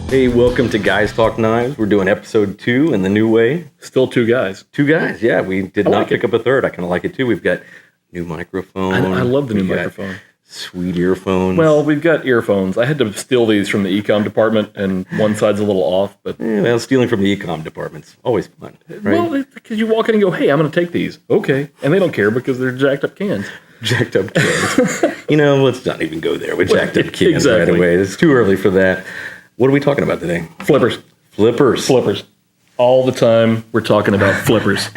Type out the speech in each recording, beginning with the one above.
Hey, welcome to Guys Talk Knives. We're doing episode 2 in the new way. Still two guys. Two guys, yeah. We did not pick up a third. I kind of like it too. We've got new microphone. I love the new microphone. Sweet earphones. Well, we've got earphones. I had to steal these from the e-com department, and one side's a little off. But stealing from the e-com department's always fun, right? Well, because you walk in and go, hey, I'm going to take these. Okay. And they don't care because they're jacked up cans. Jacked up cans. Let's not even go there with jacked up cans Exactly. right away. It's too early for that. What are we talking about today? Flippers. Flippers. All the time we're talking about flippers.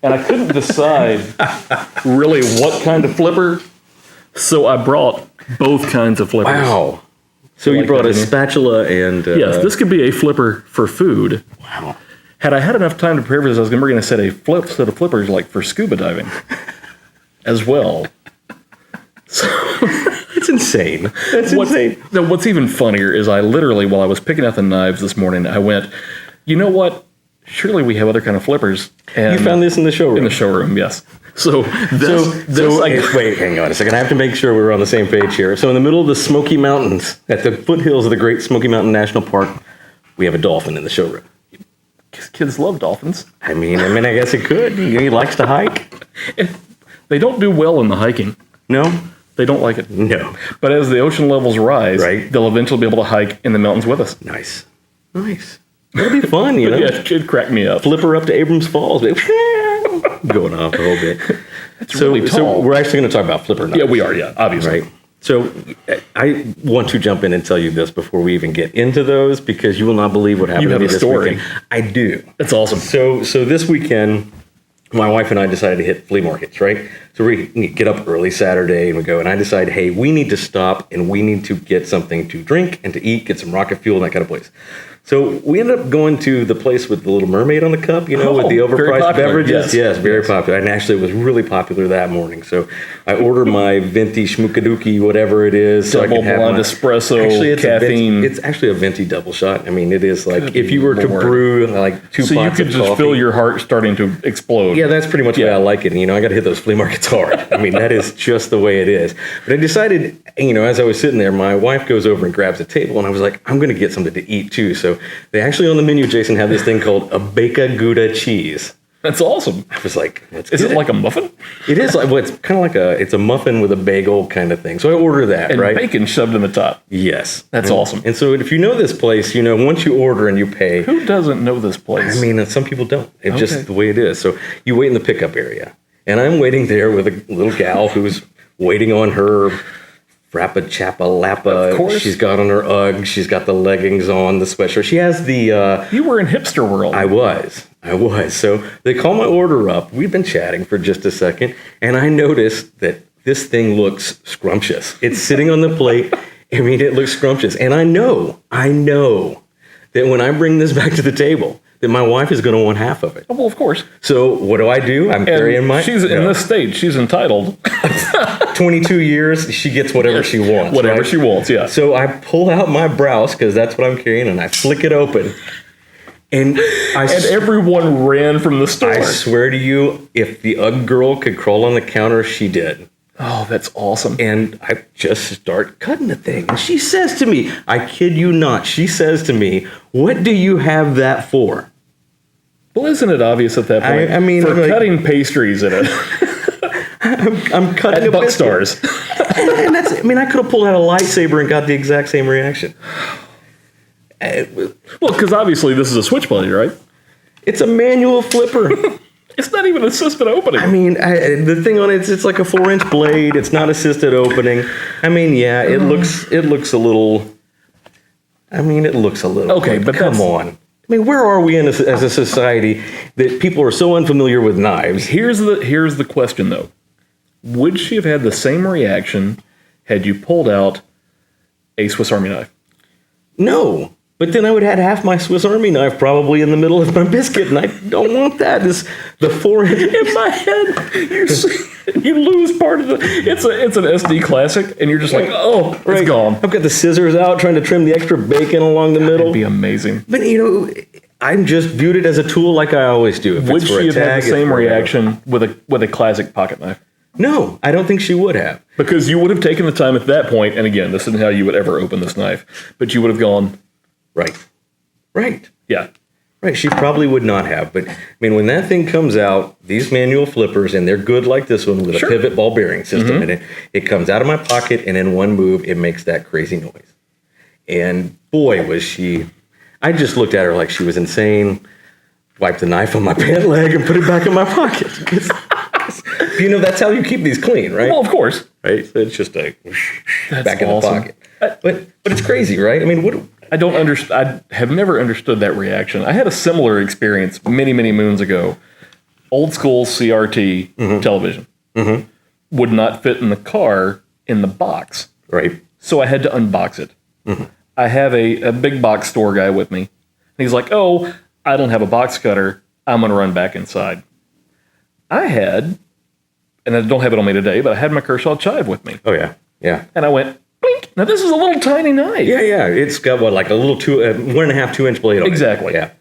And I couldn't decide really what kind of flipper, so I brought both kinds of flippers. Wow. So you brought a spatula and... yes, this could be a flipper for food. Wow. Had I had enough time to prepare for this, I was going to bring a set of flippers like for scuba diving as well. So... It's insane. That's insane. No, what's even funnier is I literally, while I was picking out the knives this morning, I went, you know what? Surely we have other kind of flippers. And you found this in the showroom? In the showroom, yes. So wait, hang on a second. I have to make sure we're on the same page here. So in the middle of the Smoky Mountains, at the foothills of the Great Smoky Mountain National Park, we have a dolphin in the showroom. Kids love dolphins. I guess it could. He likes to hike. They don't do well in the hiking. No? They don't like it. No. But as the ocean levels rise, right, they'll eventually be able to hike in the mountains with us. Nice. It'll be fun, you know? Yeah, it could crack me up. Flipper up to Abrams Falls. Going off a whole bit. It's really tall. So we're actually going to talk about flipper knives. Yeah, we are, obviously. Right. So I want to jump in and tell you this before we even get into those, because you will not believe what happened to me this weekend. I do. That's awesome. So this weekend, my wife and I decided to hit flea markets, right? So we get up early Saturday and we go, and I decided, hey, we need to stop and we need to get something to drink and to eat, get some rocket fuel, and that kind of place. So we ended up going to the place with the Little Mermaid on the cup, with the overpriced beverages. Yes, very popular. And actually, it was really popular that morning. So I ordered my venti schmookadookey, whatever it is. Double blonde espresso, caffeine. It's actually a venti double shot. It is like if you were to brew like 2 pots of coffee. So you could just feel your heart starting to explode. Yeah, that's pretty much the way I like it. And, I got to hit those flea markets hard. That is just the way it is. But I decided, as I was sitting there, my wife goes over and grabs a table, and I was like, I'm going to get something to eat too. So they actually on the menu, Jason, have this thing called a Bacon Gouda cheese. That's awesome. I was like, is it like a muffin? It is like, it's kind of like it's a muffin with a bagel kind of thing. So I order that, and right? Bacon shoved in the top. Yes. That's awesome. And so if you know this place, once you order and you pay. Who doesn't know this place? Some people don't. It's just the way it is. So you wait in the pickup area. And I'm waiting there with a little gal who's waiting on her Frappa Chappa Lappa. Of course. She's got on her Uggs. She's got the leggings on, the sweatshirt. She has the... You were in hipster world. I was. So they call my order up. We've been chatting for just a second. And I noticed that this thing looks scrumptious. It's sitting on the plate. It looks scrumptious. And I know that when I bring this back to the table, that my wife is going to want half of it. Oh, well, of course. So what do? I'm carrying my... She's in this stage. She's entitled. 22 years, she gets whatever she wants. Whatever she wants, yeah. So I pull out my Brous, because that's what I'm carrying, and I flick it open. And everyone ran from the store. I swear to you, if the Ugg girl could crawl on the counter, she did. Oh, that's awesome. And I just start cutting the thing. And she says to me, I kid you not, she says to me, what do you have that for? Well, isn't it obvious at that point? For cutting pastries in it. I'm cutting at Buckstars. And that's, I could have pulled out a lightsaber and got the exact same reaction. Well, because obviously this is a switchblade, right? It's a manual flipper. It's not even assisted opening. The thing on it's like a 4-inch blade. It's not assisted opening. It looks a little. It looks a little. Okay, but come on. Where are we as a society that people are so unfamiliar with knives? Here's the question, though. Would she have had the same reaction had you pulled out a Swiss Army knife? No. But then I would have had half my Swiss Army knife probably in the middle of my biscuit, and I don't want that. The 4-inch in my head, you lose part of the. It's an SD classic, and you're just like, it's gone. I've got the scissors out trying to trim the extra bacon along the middle. That'd be amazing. But I just viewed it as a tool, like I always do. Would she have had the same reaction with a classic pocket knife? No, I don't think she would have. Because you would have taken the time at that point, and again, this isn't how you would ever open this knife, but you would have gone, Right. Right. Yeah. Right. She probably would not have. But I mean, when that thing comes out, these manual flippers, and they're good like this one with a pivot ball bearing system in it, it comes out of my pocket, and in one move, it makes that crazy noise. And boy, was she. I just looked at her like she was insane, wiped the knife on my pant leg, and put it back in my pocket. You know, that's how you keep these clean, right? Well, of course. Right? So it's just a back in awesome. the pocket. But it's crazy, right? I mean, what... I don't understand. I have never understood that reaction. I had a similar experience many, many moons ago. Old school CRT television would not fit in the car in the box. Right. So I had to unbox it. I have a big box store guy with me. And he's like, oh, I don't have a box cutter. I'm going to run back inside. I had, and I don't have it on me today, but I had my Kershaw Chive with me. Oh, yeah. Yeah. And I went, blink. Now, this is a little tiny knife. Yeah, yeah. It's got, what, like a little 1.5, 2 inch blade on it. Exactly. Yeah.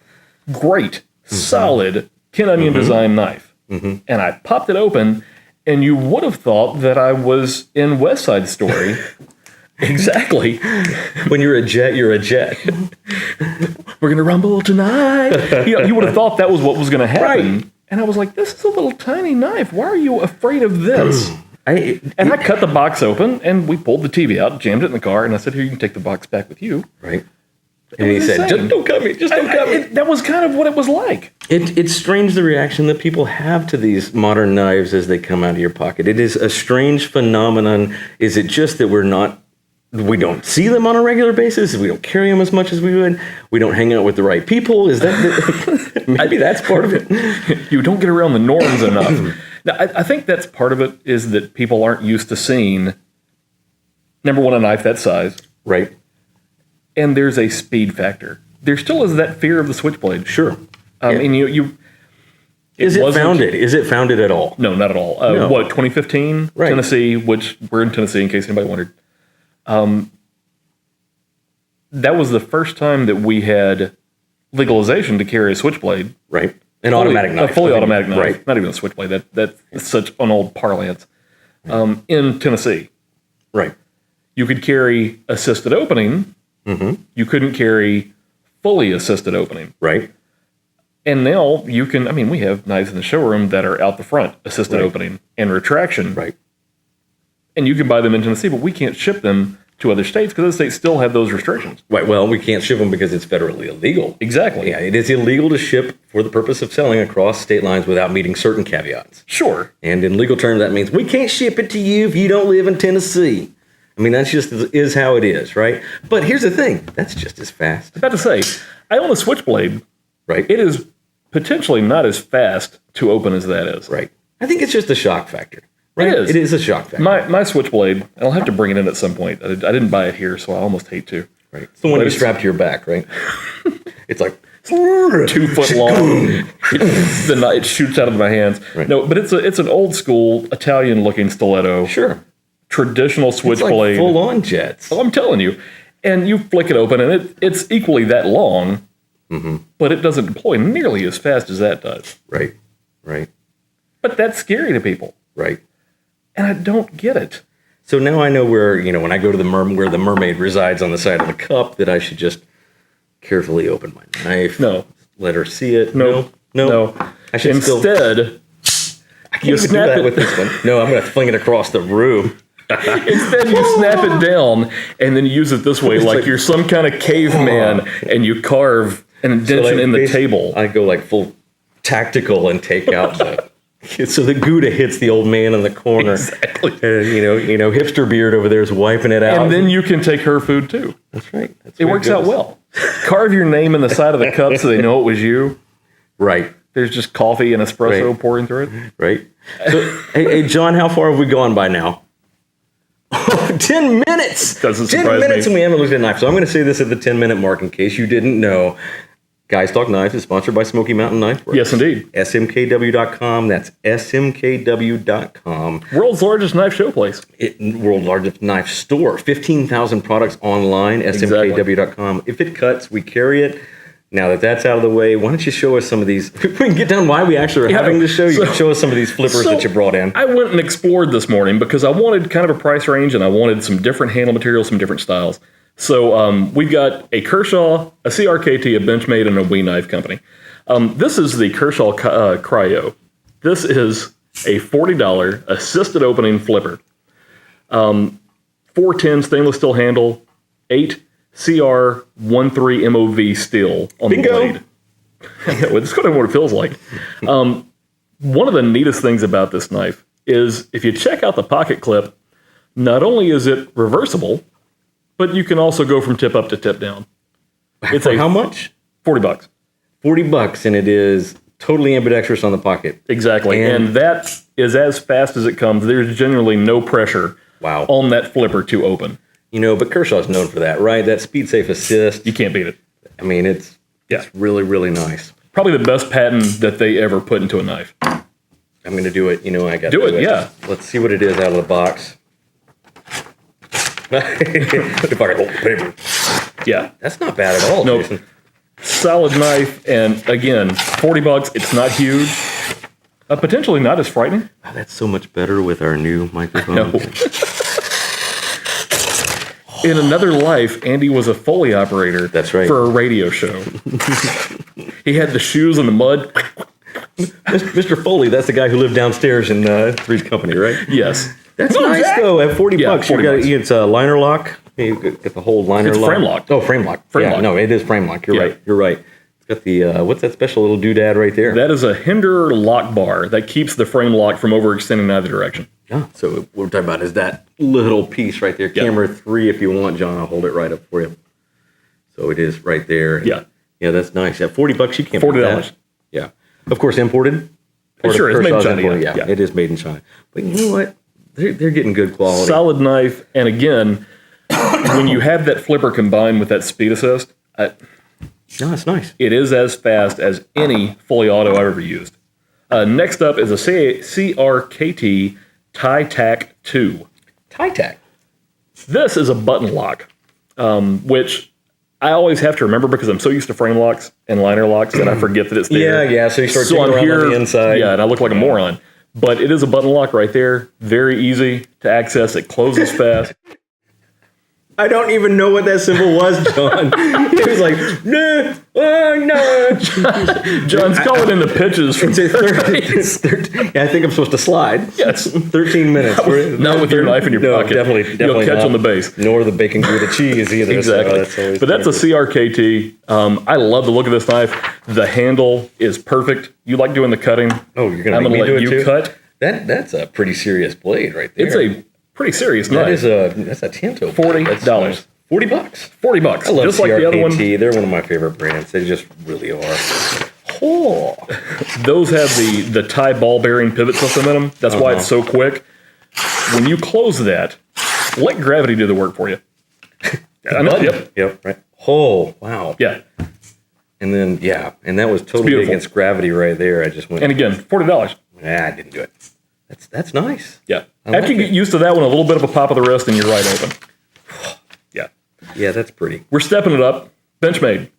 Great, solid Ken Onion design knife. And I popped it open, and you would have thought that I was in West Side Story. Exactly. When you're a jet, you're a jet. We're going to rumble tonight. You would have thought that was what was going to happen. Right. And I was like, this is a little tiny knife. Why are you afraid of this? I cut the box open, and we pulled the TV out, jammed it in the car, and I said, here, you can take the box back with you. Right. And he said, just don't cut me. Just don't cut me. That was kind of what it was like. It's strange the reaction that people have to these modern knives as they come out of your pocket. It is a strange phenomenon. Is it just that we don't see them on a regular basis? We don't carry them as much as we would? We don't hang out with the right people? Is that maybe that's part of it? You don't get around the norms enough. Now, I think that's part of it is that people aren't used to seeing, number one, a knife that size. Right. And there's a speed factor. There still is that fear of the switchblade. Sure. And Is it founded? Is it founded at all? No, not at all. No. What, 2015? Right. Tennessee, which we're in Tennessee in case anybody wondered. That was the first time that we had legalization to carry a switchblade. Right. An automatic knife. A fully automatic knife. Right. Not even a switchblade. That's such an old parlance. In Tennessee. Right. You could carry assisted opening. You couldn't carry fully assisted opening. Right. And now you can, we have knives in the showroom that are out the front, assisted opening and retraction. Right. And you can buy them in Tennessee, but we can't ship them to other states because those states still have those restrictions. Right. Well, we can't ship them because it's federally illegal. Exactly. Yeah, it is illegal to ship for the purpose of selling across state lines without meeting certain caveats. Sure. And in legal terms, that means we can't ship it to you if you don't live in Tennessee. That's just is how it is, right? But here's the thing. That's just as fast. I was about to say, I own a switchblade. Right. It is potentially not as fast to open as that is. Right. I think it's just a shock factor. Right? It is. It is a shock factor. My switchblade, and I'll have to bring it in at some point. I didn't buy it here, so I almost hate to. Right. It's the one you strap to your back, right? It's like 2 foot long. It shoots out of my hands. Right. No, but it's an old school Italian looking stiletto. Sure. Traditional switchblade. It's like full on jets. Oh, I'm telling you. And you flick it open, and it's equally that long, but it doesn't deploy nearly as fast as that does. Right. Right. But that's scary to people. Right. And I don't get it. So now I know where, when I go to where the mermaid resides on the side of the cup, that I should just carefully open my knife. No. Let her see it. No. I should Instead, I can't even do that with this one. No, I'm going to fling it across the room. Instead, you snap it down, and then you use it this way, like you're some kind of caveman, and you carve an indentation in the table. I go like full tactical and take out so the Gouda hits the old man in the corner. Exactly. And, hipster beard over there is wiping it out. And then you can take her food, too. That's right. It works out well. Carve your name in the side of the cup so they know it was you. Right. There's just coffee and espresso pouring through it. Right. So, hey, John, how far have we gone by now? 10 minutes! Doesn't surprise 10 minutes me. and we haven't looked at a knife. So I'm going to say this at the 10-minute mark in case you didn't know. Guys Talk Knives is sponsored by Smoky Mountain Knife Works. Yes, indeed. smkw.com. That's smkw.com. World's largest knife showplace. World's largest knife store. 15,000 products online, smkw.com. If it cuts, we carry it. Now that that's out of the way, why don't you show us some of these? If we can get down why we actually are having this show, you can show us some of these flippers that you brought in. I went and explored this morning because I wanted kind of a price range and I wanted some different handle materials, some different styles. So we've got a Kershaw, a CRKT, a Benchmade, and a Wee Knife Company. This is the Kershaw Cryo. This is a $40 assisted opening flipper. 410 stainless steel handle, 8 CR13 MOV steel on the blade. It's kind of what it feels like. One of the neatest things about this knife is if you check out the pocket clip, not only is it reversible, but you can also go from tip up to tip down. It's how much? $40. $40, and it is totally ambidextrous on the pocket. Exactly, and that is as fast as it comes. There's generally no pressure on that flipper to open. But Kershaw's known for that, right? That SpeedSafe assist. You can't beat it. I mean, it's really, really nice. Probably the best patent that they ever put into a knife. I'm going to do it. I got to do it. Yeah. Let's see what it is out of the box. If I can hold the paper. Yeah. That's not bad at all, nope. Jason. Solid knife, and again, $40. It's not huge. Potentially not as frightening. Wow, that's so much better with our new microphone. No. In another life, Andy was a Foley operator. That's right. For a radio show. He had the shoes in the mud. Mr. Foley, that's the guy who lived downstairs in Three's Company, right? Yes. That's nice, though. At $40, it's a liner lock. You get the whole liner lock. It's Framelock. Oh, Framelock. Yeah, no, it is Framelock. You're right. It's got the, what's that special little doodad right there? That is a Hinderer lock bar that keeps the frame lock from overextending in either direction. Yeah, so what we're talking about is that little piece right there. Yep. Camera 3, if you want, John, I'll hold it right up for you. So it is right there. Yeah. Yeah, that's nice. At $40, you can't $40. beat that. Yeah. Of course, imported. Sure, it's made in China. Yeah, it is made in China. But you know what? They're getting good quality. Solid knife, and again, when you have that flipper combined with that speed assist, no, it's nice. It is as fast as any Foley auto I've ever used. Next up is a CRKT Tighe Tac 2. Tighe Tac. This is a button lock, which I always have to remember because I'm so used to frame locks and liner locks that I forget that it's there. Yeah. So you start digging around on the inside. Yeah, and I look like a moron. But it is a button lock right there. Very easy to access. It closes fast. I don't even know what that symbol was, John. He was like, no. John's calling in the pitches from I think I'm supposed to slide. Yes. 13 minutes. Not with your knife in your pocket. Definitely You'll catch not. on the base. Nor the bacon Gouda cheese either. Exactly. So but that's a CRKT. I love the look of this knife. The handle is perfect. You like doing the cutting. Oh, you're going to let you too? cut. That's a pretty serious blade right there. It's a pretty serious knife. That's a Tanto. $40. $40. $40. I love just CRKT. like the other one. They're one of my favorite brands. They just really are. Oh. Those have the Tighe ball bearing pivot system in them. That's why it's so quick. When you close that, let gravity do the work for you. I know. Yep. Right. Oh, wow. Yeah. And then and that was totally against gravity right there. I just went. And again, $40. I didn't do it. That's nice. Yeah. After you get used to that one, a little bit of a pop of the wrist and you're right open. Yeah. Yeah, that's pretty. We're stepping it up. Benchmade.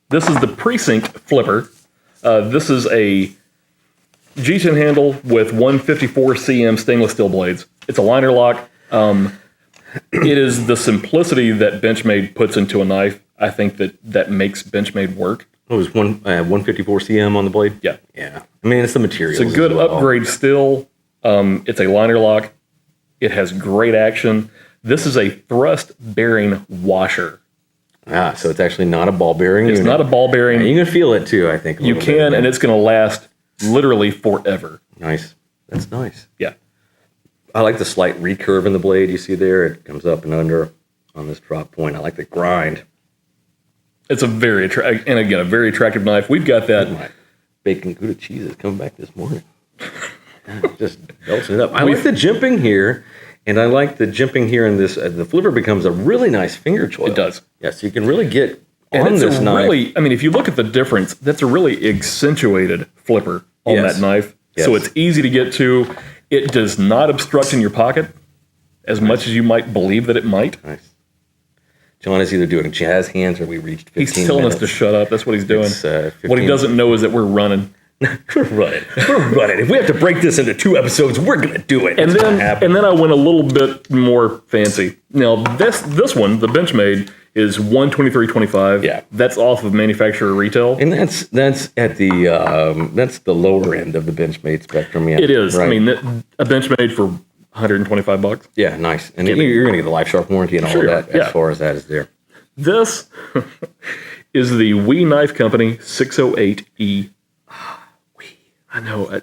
This is the Precinct flipper. This is a G10 handle with 154 cm stainless steel blades. It's a liner lock. It is the simplicity that Benchmade puts into a knife. I think that makes Benchmade work. Oh, it was 154 cm on the blade? Yeah. Yeah. I mean, it's the material. It's a good upgrade still. It's a liner lock. It has great action. This is a thrust bearing washer. So it's actually not a ball bearing. It's not a ball bearing. You can feel it too, I think. You can, and it's going to last literally forever. Nice. That's nice. Yeah. I like the slight recurve in the blade you see there. It comes up and under on this drop point. I like the grind. It's a very very attractive knife. We've got that. My bacon Gouda cheese is coming back this morning. Just belching it up. I like the jimping here, and I like the jimping here in this. The flipper becomes a really nice finger choil. It does. Yeah, so you can really get and on this knife. Really, I mean, if you look at the difference, that's a really accentuated flipper on that knife. Yes. So it's easy to get to. It does not obstruct in your pocket as much as you might believe that it might. Nice. John is either doing jazz hands or we reached 15 He's telling minutes. us to shut up. That's what he's doing. It's, what he doesn't know is that we're running. We're running. If we have to break this into 2 episodes, we're gonna do it. And then I went a little bit more fancy. Now this one, the Benchmade, is $123.25. Yeah, that's off of manufacturer retail, and that's at the that's the lower end of the Benchmade spectrum. Yeah, it is. Right. I mean, a Benchmade for $125. Yeah, nice. And you're gonna get the Life Sharp warranty and all of that as far as that is there. This is the Wee Knife Company 608E. I know.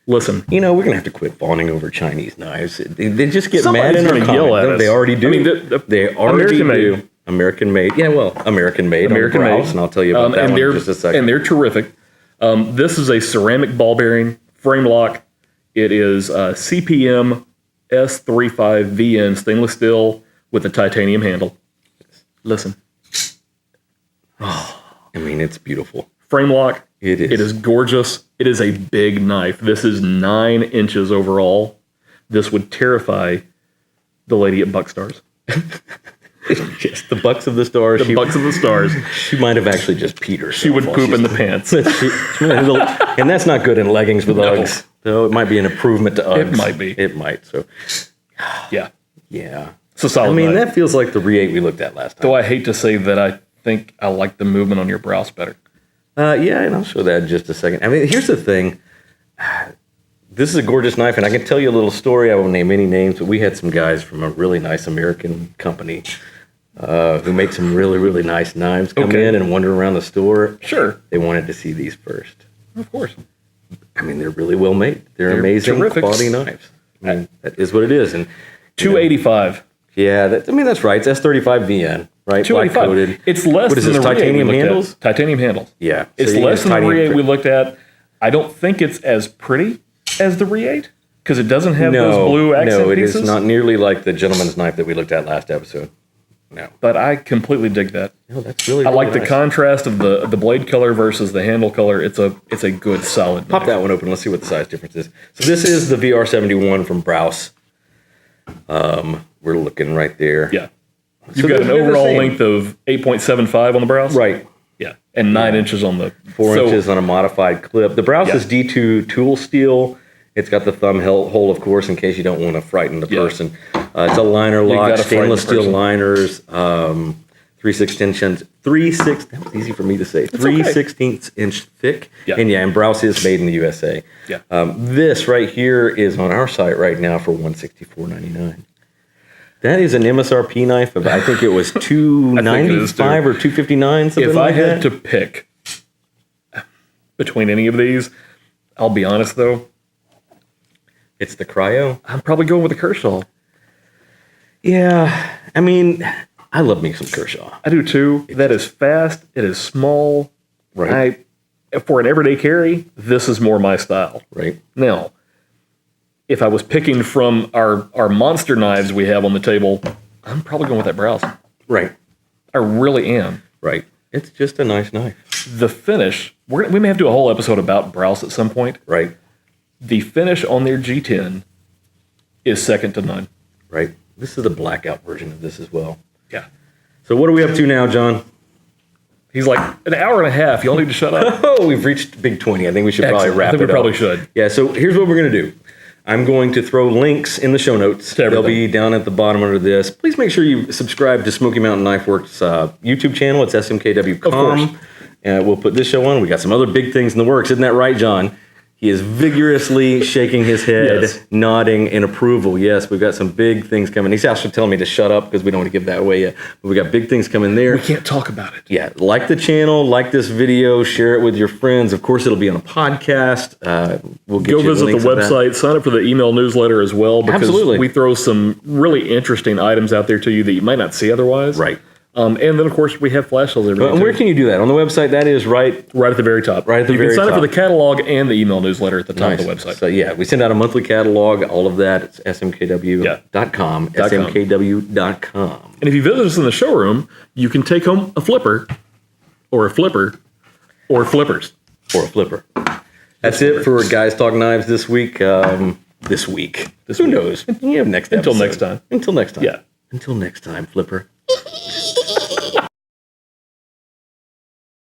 Listen, we're gonna have to quit fawning over Chinese knives. They just get mad somebody's in our gonna yell at comments. us. They already do. I mean, they already American do. made. American made. Yeah, well, American made. American Brous, made. and I'll tell you about that one in just a second. And they're terrific. This is a ceramic ball bearing Framelock. It is CPM S35VN stainless steel with a titanium handle. Listen. I mean, it's beautiful. Framelock. It is. It is gorgeous. It is a big knife. This is 9 inches overall. This would terrify the lady at Buckstars. Yes, the Bucks of the Stars. Bucks of the Stars. She might have actually just peed herself. She would poop in the pants. And that's not good in leggings with Uggs. So it might be an improvement to Uggs. It might be. It might. So, yeah. It's a solid knife. that feels like the Re-8 we looked at last time. Though I hate to say that I think I like the movement on your Brous better. Yeah, and I'll show that in just a second. I mean, here's the thing. This is a gorgeous knife, and I can tell you a little story. I won't name any names, but we had some guys from a really nice American company who make some really, really nice knives come in and wander around the store. Sure. They wanted to see these first. Of course. I mean, they're really well made. They're amazing terrific. quality knives. I mean, that is what it is. And $285. Yeah, that's right. It's S35VN, right? $285. Black-coated. It's less What is than this, the titanium Re-8 we looked handles? at. Titanium handles. Yeah. It's less than the Re-8 we looked at. I don't think it's as pretty as the Re-8 because it doesn't have those blue accent pieces. No, it is not nearly like the gentleman's knife that we looked at last episode. No. But I completely dig that. No, that's really, I really like the nice. contrast of the blade color versus the handle color. It's a good solid Pop knife. that one open. Let's see what the size difference is. So this is the VR71 from Brous. We're looking right there. Yeah. You've got an they're the overall same. length of 8.75 on the Brous. Right. Yeah. And 9 inches on the 4 inches on a modified clip. The Brous Yeah. is D2 tool steel. It's got the thumb hole, of course, in case you don't want to frighten the person. It's a liner lock, gotta frighten stainless the steel person. liners, 3/16 that was easy for me to say. 3/16 inch thick. Yeah. And Brous is made in the USA. Yeah. This right here is on our site right now for $164.99. That is an MSRP knife of, I think it was $295 or $259, something If like I had that. to pick between any of these, I'll be honest though, It's the Cryo. I'm probably going with the Kershaw. Yeah, I mean, I love me some Kershaw. I do too. That is fast. It is small. Right. For an everyday carry, this is more my style. Right. Now, if I was picking from our monster knives we have on the table, I'm probably going with that Brous. Right. I really am. Right. It's just a nice knife. The finish, we may have to do a whole episode about Brous at some point. Right. The finish on their G10 is second to none. Right. This is the blackout version of this as well. Yeah. So what are we up to now, John? He's like, an hour and a half. Y'all need to shut up. Oh, we've reached Big 20. I think we should probably Excellent. wrap I think it up. we probably should. Yeah, so here's what we're going to do. I'm going to throw links in the show notes. To everything. They'll be down at the bottom under this. Please make sure you subscribe to Smoky Mountain Knife Works YouTube channel. It's SMKW.com. Of course. And we'll put this show on. We got some other big things in the works. Isn't that right, John? He is vigorously shaking his head, Yes. nodding in approval. Yes, we've got some big things coming. He's actually telling me to shut up because we don't want to give that away yet. But we got big things coming there. We can't talk about it. Yeah, like the channel, like this video, share it with your friends. Of course, it'll be on a podcast. We'll get Go you visit the links of that. website, sign up for the email newsletter as well, because Absolutely. we throw some really interesting items out there to you that you might not see otherwise. Right. And then, of course, we have flash sales every day. And where too. can you do that? On the website, that is right. Right at the very top. Right at the you very can sign up top. for the catalog and the email newsletter at the top of the website. So, yeah, we send out a monthly catalog. All of that. It's smkw.com. smkw.com. And if you visit us in the showroom, you can take home a flipper or flippers. Or a flipper. That's it for Guys Talk Knives this week. Who knows? You have next Until episode. next time. Until next time. Yeah. Until next time, Flipper.